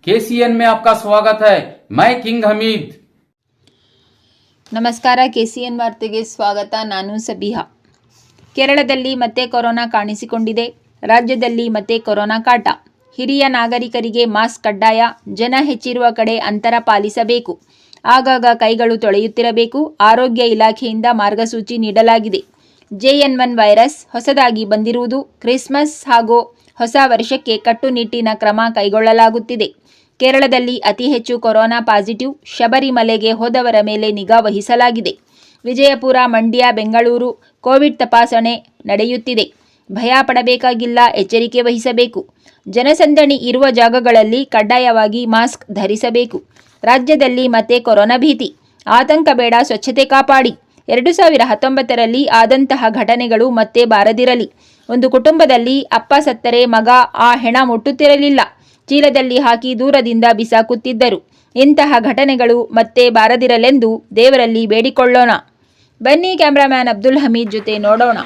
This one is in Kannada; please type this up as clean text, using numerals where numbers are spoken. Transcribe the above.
केसीएन में आपका स्वागत है। मैं किंग हमीद। ನಮಸ್ಕಾರ, KCN ವಾರ್ತೆಗೆ ಸ್ವಾಗತ. ನಾನು ಸಬಿಹಾ. ಕೇರಳದಲ್ಲಿ ಮತ್ತೆ ಕೊರೋನಾ ಕಾಣಿಸಿಕೊಂಡಿದೆ. ರಾಜ್ಯದಲ್ಲಿ ಮತ್ತೆ ಕೊರೋನಾ ಕಾಟ. ಹಿರಿಯ ನಾಗರಿಕರಿಗೆ ಮಾಸ್ಕ್ ಕಡ್ಡಾಯ. ಜನ ಹೆಚ್ಚಿರುವ ಕಡೆ ಅಂತರ ಪಾಲಿಸಬೇಕು. ಆಗಾಗ ಕೈಗಳು ತೊಳೆಯುತ್ತಿರಬೇಕು. ಆರೋಗ್ಯ ಇಲಾಖೆಯಿಂದ ಮಾರ್ಗಸೂಚಿ ನೀಡಲಾಗಿದೆ. JN1 ವೈರಸ್ ಹೊಸದಾಗಿ ಬಂದಿರುವುದು. ಕ್ರಿಸ್ಮಸ್ ಹಾಗೂ ಹೊಸ ವರ್ಷಕ್ಕೆ ಕಟ್ಟುನಿಟ್ಟಿನ ಕ್ರಮ ಕೈಗೊಳ್ಳಲಾಗುತ್ತಿದೆ. ಕೇರಳದಲ್ಲಿ ಅತಿ ಹೆಚ್ಚು ಕೊರೋನಾ ಪಾಸಿಟಿವ್. ಶಬರಿಮಲೆಗೆ ಹೋದವರ ಮೇಲೆ ನಿಗಾ ವಹಿಸಲಾಗಿದೆ. ವಿಜಯಪುರ, ಮಂಡ್ಯ, ಬೆಂಗಳೂರು ಕೋವಿಡ್ ತಪಾಸಣೆ ನಡೆಯುತ್ತಿದೆ. ಭಯ ಪಡಬೇಕಾಗಿಲ್ಲ, ಎಚ್ಚರಿಕೆ ವಹಿಸಬೇಕು. ಜನಸಂದಣಿ ಇರುವ ಜಾಗಗಳಲ್ಲಿ ಕಡ್ಡಾಯವಾಗಿ ಮಾಸ್ಕ್ ಧರಿಸಬೇಕು. ರಾಜ್ಯದಲ್ಲಿ ಮತ್ತೆ ಕೊರೋನಾ ಭೀತಿ. ಆತಂಕ ಬೇಡ, ಸ್ವಚ್ಛತೆ ಕಾಪಾಡಿ. 2019ರಲ್ಲಿ ಆದಂತಹ ಘಟನೆಗಳು ಮತ್ತೆ ಬಾರದಿರಲಿ. ಒಂದು ಕುಟುಂಬದಲ್ಲಿ ಅಪ್ಪ ಸತ್ತರೆ ಮಗ ಆ ಹೆಣ ಮುಟ್ಟುತ್ತಿರಲಿಲ್ಲ. ಚೀಲದಲ್ಲಿ ಹಾಕಿ ದೂರದಿಂದ ಬಿಸಾಕುತ್ತಿದ್ದರು. ಇಂತಹ ಘಟನೆಗಳು ಮತ್ತೆ ಬಾರದಿರಲೆಂದು ದೇವರಲ್ಲಿ ಬೇಡಿಕೊಳ್ಳೋಣ. ಬನ್ನಿ, ಕ್ಯಾಮ್ರಾಮ್ಯಾನ್ ಅಬ್ದುಲ್ ಹಮೀದ್ ಜೊತೆ ನೋಡೋಣ.